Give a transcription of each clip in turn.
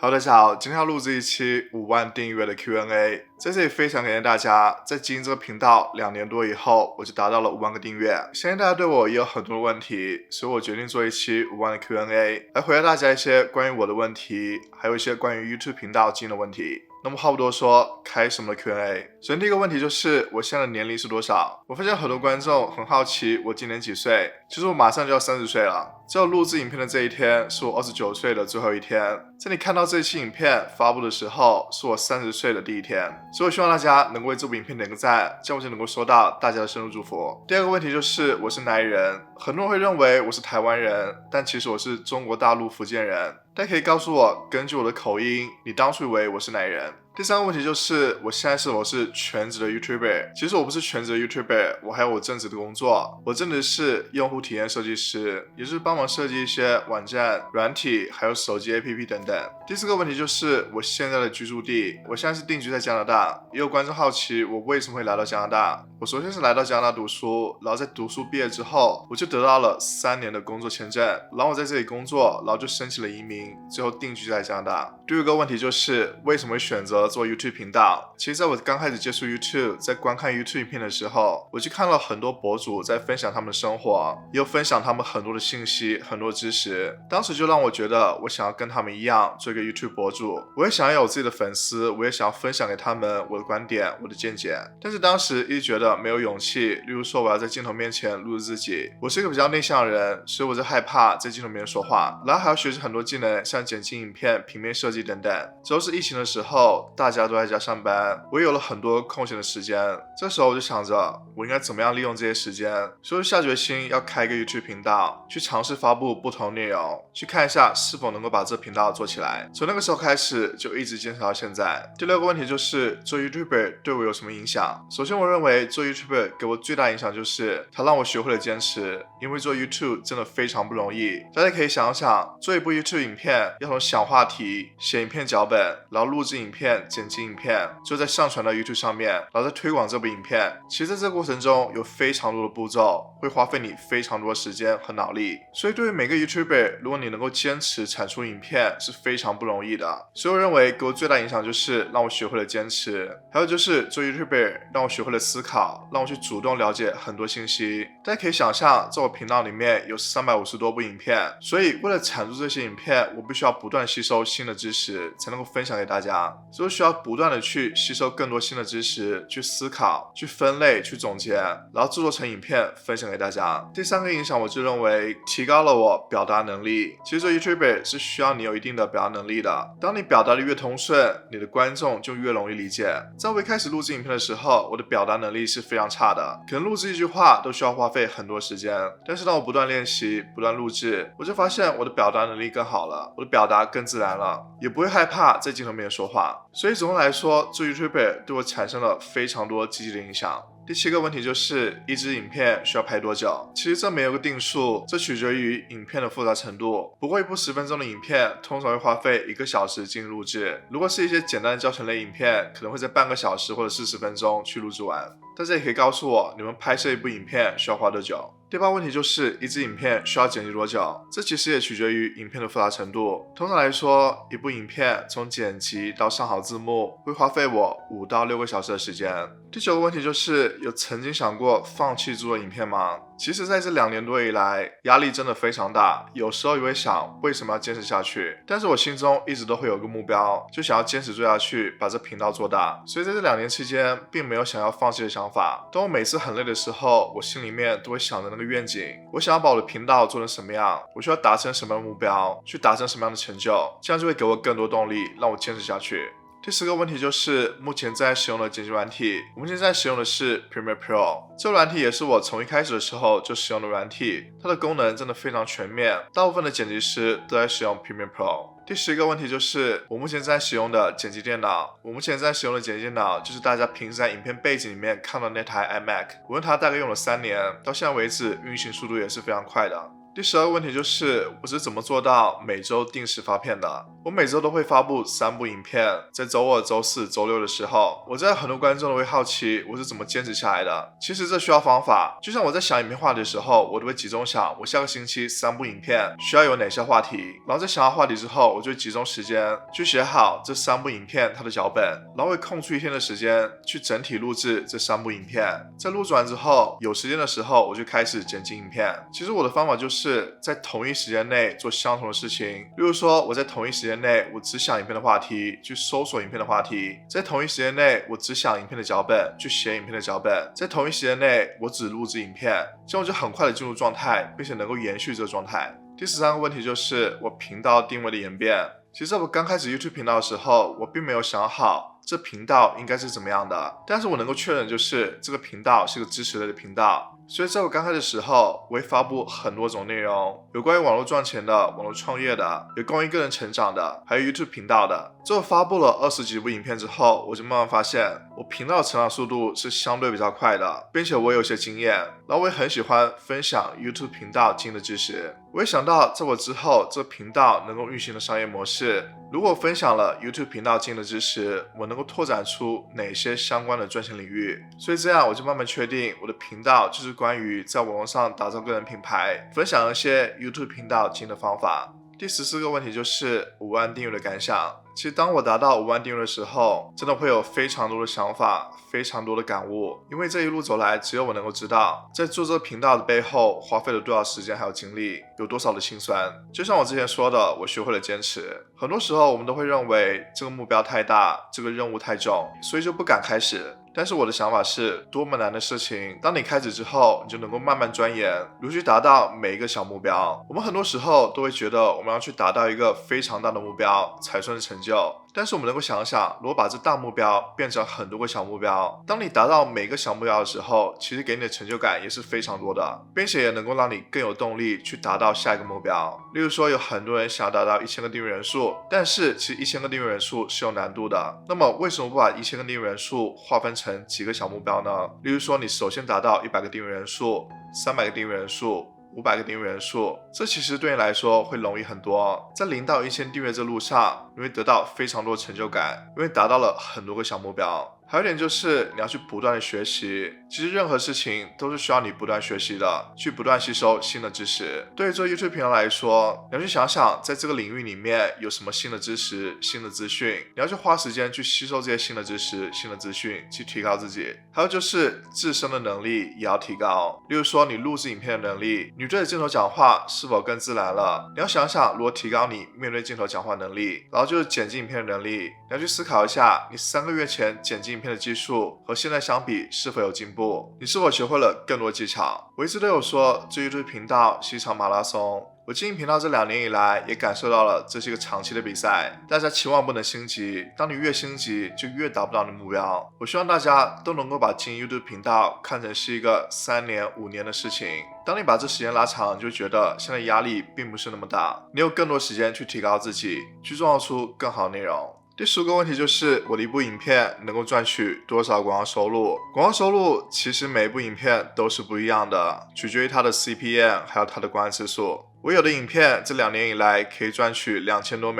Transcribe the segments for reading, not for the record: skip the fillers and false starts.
Hello，大家好，今天要录制一期5万订阅的 Q&A， 在这里非常感谢大家，在经营这个频道2年多以后，我就达到了5万个订阅。相信大家对我也有很多的问题，所以我决定做一期5万的 Q&A， 来回答大家一些关于我的问题，还有一些关于 YouTube 频道经营的问题。那么话不多说，开始我们的 Q&A。首先第一个问题就是我现在的年龄是多少？我发现很多观众很好奇我今年几岁，其实我马上就要30岁了。只有录制影片的这一天是我29岁的最后一天，在你看到这期影片发布的时候，是我30岁的第一天，所以我希望大家能够为这部影片点个赞，这样我就能够收到大家的深入祝福。第二个问题就是我是哪里人？很多人会认为我是台湾人，但其实我是中国大陆福建人。大家可以告诉我，根据我的口音，你当初以为我是哪里人？第三个问题就是我现在是否是全职的 YouTuber？ 其实我不是全职的 YouTuber， 我还有我正职的工作。我正职是用户体验设计师，也就是帮忙设计一些网站、软体，还有手机 APP 等等。第四个问题就是我现在的居住地，我现在是定居在加拿大。也有观众好奇我为什么会来到加拿大。我首先是来到加拿大读书，然后在读书毕业之后，我就得到了3年的工作签证，然后我在这里工作，然后就申请了移民，最后定居在加拿大。第二个问题就是为什么会选择做 YouTube 频道？其实在我刚开始接触 YouTube， 在观看 YouTube 影片的时候，我就看了很多博主在分享他们的生活，也有分享他们很多的信息、很多知识。当时就让我觉得我想要跟他们一样做一个 YouTube 博主，我也想要有自己的粉丝，我也想要分享给他们我的观点、我的见解。但是当时一直觉得没有勇气，例如说我要在镜头面前录制自己，我是一个比较内向的人，所以我就害怕在镜头面前说话，然后还要学习很多技能，像剪辑影片、平面设计等等。之后是疫情的时候，大家都在家上班，我也有了很多空闲的时间。这时候我就想着，我应该怎么样利用这些时间，所以下决心要开一个 YouTube 频道，去尝试发布不同内容，去看一下是否能够把这频道做起来。从那个时候开始，就一直坚持到现在。第六个问题就是做 YouTuber 对我有什么影响？首先，我认为做 YouTuber 给我最大影响就是它让我学会了坚持，因为做 YouTube 真的非常不容易。大家可以想想，做一部 YouTube 影片，要从想话题、写影片脚本，然后录制影片、剪辑影片，就再上传到 YouTube 上面，然后再推广这部影片。其实在这个过程中有非常多的步骤，会花费你非常多的时间和脑力。所以对于每个 YouTuber， 如果你能够坚持产出影片，是非常不容易的。所以我认为给我最大影响就是让我学会了坚持，还有就是做 YouTuber 让我学会了思考，让我去主动了解很多信息。大家可以想象，在我频道里面有350多部影片，所以为了产出这些影片，我必须要不断吸收新的知识，才能够分享给大家。所以需要不断的去吸收更多新的知识，去思考，去分类，去总结，然后制作成影片分享给大家。第三个影响，我就认为提高了我表达能力。其实做 YouTuber 是需要你有一定的表达能力的。当你表达的越通顺，你的观众就越容易理解。在我一开始录制影片的时候，我的表达能力是非常差的，可能录制一句话都需要花费很多时间。但是当我不断练习，不断录制，我就发现我的表达能力更好了，我的表达更自然了，也不会害怕在镜头面前说话。所以总的来说，做 YouTuber 对我产生了非常多积极的影响。第7个问题就是一支影片需要拍多久？其实这没有个定数，这取决于影片的复杂程度。不过一部10分钟的影片通常会花费1个小时进行录制，如果是一些简单的教程类影片，可能会在半个小时或者40分钟去录制完。大家也可以告诉我，你们拍摄一部影片需要花多久？第8问题就是一支影片需要剪辑多久？这其实也取决于影片的复杂程度。通常来说，一部影片从剪辑到上好字幕会花费我5到6个小时的时间。第9个问题就是有曾经想过放弃制作影片吗？其实在这2年多以来，压力真的非常大，有时候也会想为什么要坚持下去，但是我心中一直都会有个目标，就想要坚持做下去，把这频道做大。所以在这2年期间，并没有想要放弃的想法。当我每次很累的时候，我心里面都会想着那个愿景，我想要把我的频道做成什么样，我需要达成什么样的目标，去达成什么样的成就，这样就会给我更多动力，让我坚持下去。第10个问题就是目前在使用的剪辑软体，我目前在使用的是 Premiere Pro， 这个软体也是我从一开始的时候就使用的软体，它的功能真的非常全面，大部分的剪辑师都在使用 Premiere Pro。第11个问题就是我目前在使用的剪辑电脑，我目前在使用的剪辑电脑就是大家平时在影片背景里面看到那台 iMac， 我用它大概用了3年，到现在为止运行速度也是非常快的。第12个问题就是我是怎么做到每周定时发片的？我每周都会发布3部影片，在周二、周四、周六的时候，我在很多观众都会好奇我是怎么坚持下来的。其实这需要方法，就像我在想影片话题的时候，我都会集中想我下个星期3部影片需要有哪些话题，然后在想好话题之后，我就集中时间去写好这3部影片它的脚本，然后会空出1天的时间去整体录制这3部影片。在录制完之后，有时间的时候我就开始剪辑影片。其实我的方法就是在同一时间内做相同的事情，例如说我在同一时间内我只想影片的话题去搜索影片的话题，在同一时间内我只想影片的脚本去写影片的脚本，在同一时间内我只录制影片，这样我就很快的进入状态，并且能够延续这个状态。第13个问题就是我频道定位的演变。其实在我刚开始 YouTube 频道的时候，我并没有想好这频道应该是怎么样的，但是我能够确认就是这个频道是个知识类的频道。所以在我刚开始的时候，我会发布很多种内容，有关于网络赚钱的、网络创业的，有关于个人成长的，还有 YouTube 频道的。最后发布了20几部影片之后，我就慢慢发现我频道的成长速度是相对比较快的，并且我有些经验，然后我也很喜欢分享 YouTube 频道经营的知识。我也想到在我之后这个频道能够运行的商业模式，如果分享了 YouTube 频道经营的知识，我能够拓展出哪些相关的赚钱领域。所以这样我就慢慢确定我的频道就是关于在网络上打造个人品牌，分享一些 YouTube 频道经营的方法。第14个问题就是5万订阅的感想。其实当我达到5万订阅的时候，真的会有非常多的想法，非常多的感悟。因为这一路走来，只有我能够知道，在做这个频道的背后花费了多少时间还有精力，有多少的辛酸。就像我之前说的，我学会了坚持。很多时候我们都会认为这个目标太大，这个任务太重，所以就不敢开始。但是我的想法是，多么难的事情，当你开始之后，你就能够慢慢钻研，如去达到每一个小目标。我们很多时候都会觉得，我们要去达到一个非常大的目标才算是成就。但是我们能够想想，如果把这大目标变成很多个小目标，当你达到每个小目标的时候，其实给你的成就感也是非常多的，并且也能够让你更有动力去达到下一个目标。例如说，有很多人想要达到1000个订阅人数，但是其实1000个订阅人数是有难度的。那么为什么不把1000个订阅人数划分成几个小目标呢？例如说，你首先达到100个订阅人数、300个订阅人数、500个订阅人数，这其实对你来说会容易很多。在0到1000订阅这路上，你会得到非常多的成就感，因为达到了很多个小目标。还有一点就是你要去不断的学习，其实任何事情都是需要你不断学习的，去不断吸收新的知识。对于做 YouTube 频道来说，你要去想想在这个领域里面有什么新的知识、新的资讯，你要去花时间去吸收这些新的知识、新的资讯，去提高自己。还有就是自身的能力也要提高，例如说你录制影片的能力，你对着镜头讲话是否更自然了？你要想想如何提高你面对镜头讲话能力，然后就是剪辑影片的能力，你要去思考一下你3个月前剪辑影片的技术和现在相比是否有进步，你是否学会了更多技巧。我一直都有说，做 YouTube 频道是一场马拉松。我经营频道这2年以来，也感受到了这是一个长期的比赛，大家期望不能心急，当你越心急，就越达不到你的目标。我希望大家都能够把经营 YouTube 频道看成是一个3年、5年的事情。当你把这时间拉长，你就觉得现在压力并不是那么大，你有更多时间去提高自己，去创造出更好的内容。第15个问题就是我的一部影片能够赚取多少广告收入？广告收入其实每一部影片都是不一样的，取决于它的 CPM 还有它的观看次数。我有的影片这2年以来可以赚取$2000多，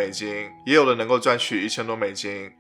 也有的能够赚取$1000多。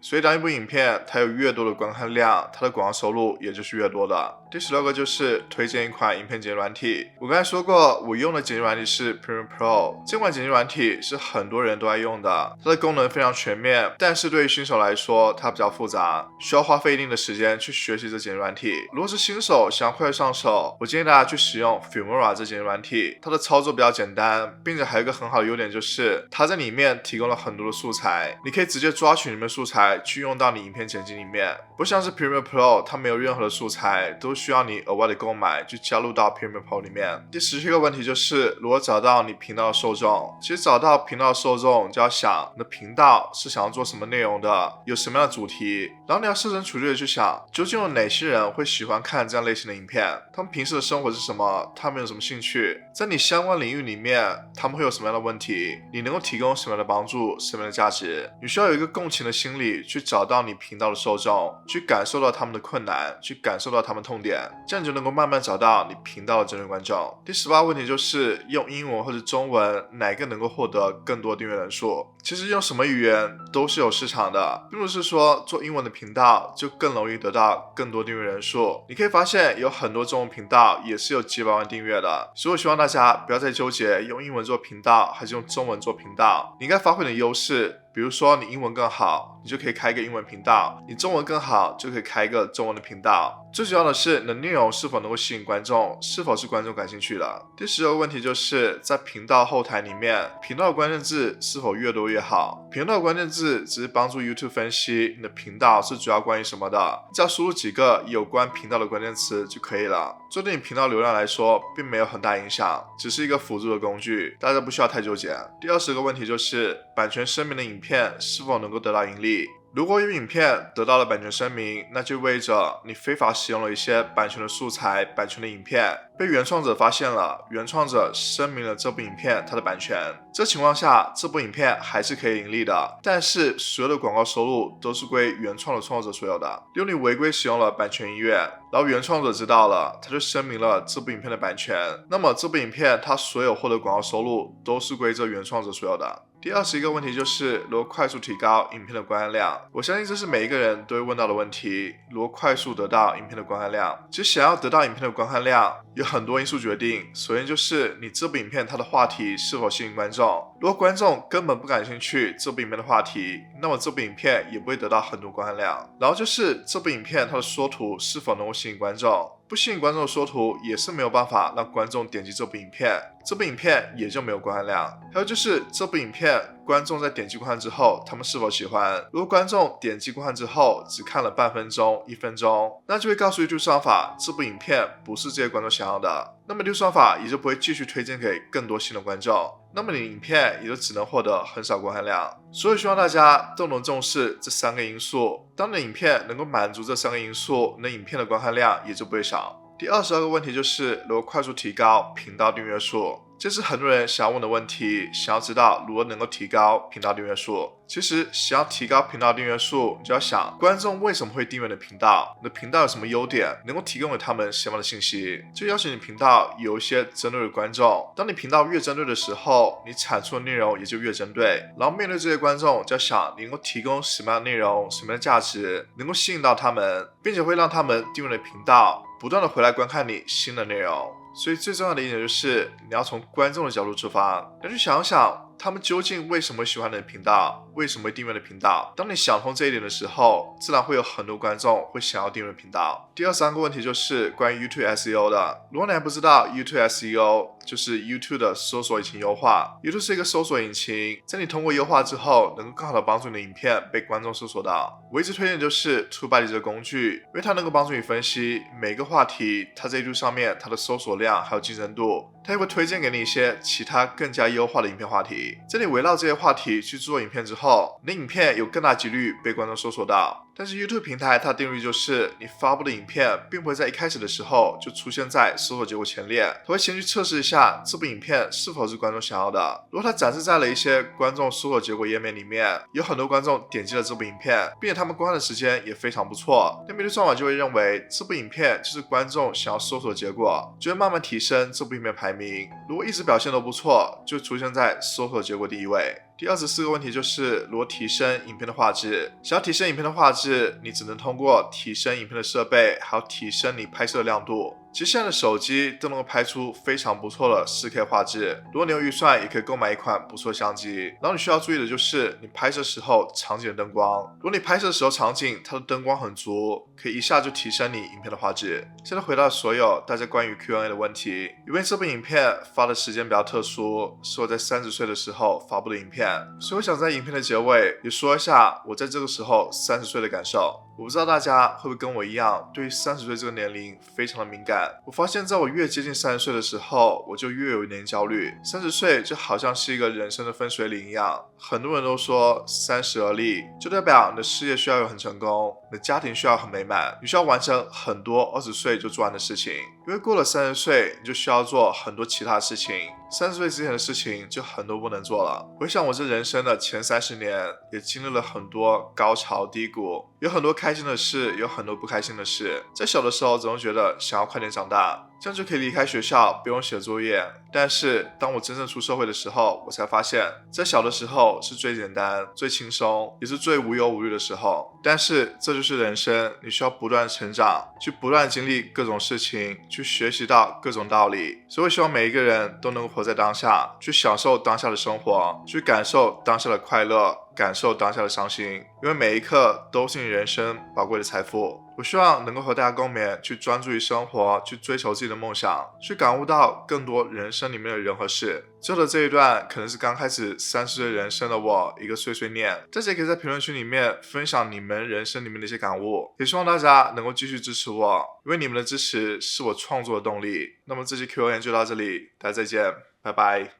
所以当一部影片它有越多的观看量，它的广告收入也就是越多的。第16个就是推荐一款影片剪辑软体。我刚才说过，我用的剪辑软体是 Premiere Pro， 这款剪辑软体是很多人都在用的，它的功能非常全面，但是对于新手来说它比较复杂，需要花费一定的时间去学习这剪辑软体。如果是新手想要快上手，我建议大家去使用 Filmora 这剪辑软体，它的操作比较简单，并且还有一个很好的优点就是它在里面提供了很多的素材，你可以直接抓取里面的素材去用到你影片剪辑里面，不像是 Premiere Pro 它没有任何的素材，都需要你额外的购买去加入到 Premiere Pro 里面。第17个问题就是如何找到你频道的受众。其实找到频道的受众就要想你的频道是想要做什么内容的，有什么样的主题，然后你要设身处地的去想究竟有哪些人会喜欢看这样类型的影片，他们平时的生活是什么，他们有什么兴趣，在你相关领域里面面他们会有什么样的问题，你能够提供什么样的帮助，什么样的价值。你需要有一个共情的心理去找到你频道的受众，去感受到他们的困难，去感受到他们痛点，这样你就能够慢慢找到你频道的真正观众。第18个问题就是用英文或者中文哪个能够获得更多订阅人数。其实用什么语言都是有市场的，并不是说做英文的频道就更容易得到更多订阅人数。你可以发现有很多中文频道也是有几百万订阅的，所以我希望大家不要再纠结用英文做频道还是用中文做频道，你应该发挥你的优势。比如说你英文更好，你就可以开一个英文频道，你中文更好，就可以开一个中文的频道。最主要的是你的内容是否能够吸引观众，是否是观众感兴趣的。第12个问题就是在频道后台里面，频道的关键字是否越多越好。频道的关键字只是帮助 YouTube 分析你的频道是主要关于什么的，只要输入几个有关频道的关键词就可以了，这对你频道流量来说并没有很大影响，只是一个辅助的工具，大家不需要太纠结。第20个问题就是版权声明的影片是否能够得到盈利。如果有影片得到了版权声明，那就意味着你非法使用了一些版权的素材、版权的影片，被原创者发现了，原创者声明了这部影片它的版权。这情况下，这部影片还是可以盈利的，但是所有的广告收入都是归原创的创作者所有的。例如你违规使用了版权音乐，然后原创者知道了，他就声明了这部影片的版权，那么这部影片它所有获得广告收入都是归这原创者所有的。第21个问题就是如何快速提高影片的观看量。我相信这是每一个人都会问到的问题，如何快速得到影片的观看量。其实想要得到影片的观看量有很多因素决定，首先就是你这部影片它的话题是否吸引观众，如果观众根本不感兴趣这部影片的话题，那么这部影片也不会得到很多观看量。然后就是这部影片它的缩图是否能够吸引观众，不吸引观众的缩图也是没有办法让观众点击这部影片，这部影片也就没有观看量。还有就是这部影片观众在点击观看之后他们是否喜欢，如果观众点击观看之后只看了半分钟、1分钟，那就会告诉 YouTube 算法这部影片不是这些观众想要的，那么 YouTube 算法也就不会继续推荐给更多新的观众，那么你的影片也就只能获得很少观看量。所以希望大家都能重视这3个因素，当你的影片能够满足这3个因素，你的影片的观看量也就不会少。第22个问题就是如何快速提高频道订阅数。这是很多人想要问的问题，想要知道如何能够提高频道订阅数。其实想要提高频道订阅数，你就要想观众为什么会订阅你的频道，你的频道有什么优点，能够提供给他们什么样的信息，就要求你频道有一些针对的观众。当你频道越针对的时候，你产出的内容也就越针对，然后面对这些观众，就要想你能够提供什么样的内容，什么样的价值，能够吸引到他们，并且会让他们订阅你的频道，不断的回来观看你新的内容。所以最重要的一点就是你要从观众的角度出发，你要去想想他们究竟为什么喜欢你的频道，为什么会订阅你的频道。当你想通这一点的时候，自然会有很多观众会想要订阅频道。第23个问题就是关于 YouTube SEO 的。如果你还不知道 YouTube SEO 就是 YouTube 的搜索引擎优化。YouTube 是一个搜索引擎，在你通过优化之后，能够更好的帮助你的影片被观众搜索到。我一直推荐就是 TubeBuddy 这个工具，因为它能够帮助你分析每个话题它在 YouTube 上面它的搜索量还有竞争度，它也会推荐给你一些其他更加优化的影片话题。在你围绕这些话题去做影片之后，你的影片有更大几率被观众搜索到。但是 YouTube 平台它的定律就是你发布的影片并不会在一开始的时候就出现在搜索结果前列，它会先去测试一下这部影片是否是观众想要的。如果它展示在了一些观众搜索结果页面里面，有很多观众点击了这部影片，并且他们观看的时间也非常不错，那么 YouTube 算法就会认为这部影片就是观众想要搜索的结果，就会慢慢提升这部影片排名。如果一直表现都不错，就出现在搜索结果第一位。第24个问题就是如何提升影片的画质。想要提升影片的画质，你只能通过提升影片的设备，还有提升你拍摄的亮度。其实现在的手机都能够拍出非常不错的 4K 画质，如果你有预算，也可以购买一款不错的相机。然后你需要注意的就是你拍摄时候场景的灯光，如果你拍摄时候场景它的灯光很足，可以一下就提升你影片的画质。现在回答所有大家关于 Q&A 的问题，因为这部影片发的时间比较特殊，是我在30岁的时候发布的影片，所以我想在影片的结尾也说一下我在这个时候30岁的感受。我不知道大家会不会跟我一样，对于30岁这个年龄非常的敏感。我发现在我越接近30岁的时候，我就越有年龄焦虑。30岁就好像是一个人生的分水岭一样，很多人都说30而立，就代表你的事业需要有很成功，你的家庭需要很美满，你需要完成很多20岁就做完的事情。因为过了30岁，你就需要做很多其他事情，30岁之前的事情就很多不能做了。回想我这人生的前30年，也经历了很多高潮低谷，有很多开心的事，有很多不开心的事。在小的时候，总是觉得想要快点长大，这样就可以离开学校，不用写作业。但是当我真正出社会的时候，我才发现，在小的时候是最简单、最轻松，也是最无忧无虑的时候。但是这就是人生，你需要不断成长，去不断经历各种事情，去学习到各种道理。所以我希望每一个人都能够活在当下，去享受当下的生活，去感受当下的快乐，感受当下的伤心，因为每一刻都是你人生宝贵的财富。我希望能够和大家共勉，去专注于生活，去追求自己的梦想，去感悟到更多人生里面的人和事。最后的这一段可能是刚开始30岁人生的我一个碎碎念，大家也可以在评论区里面分享你们人生里面的一些感悟，也希望大家能够继续支持我，因为你们的支持是我创作的动力。那么这期 Q&A 就到这里，大家再见，拜拜。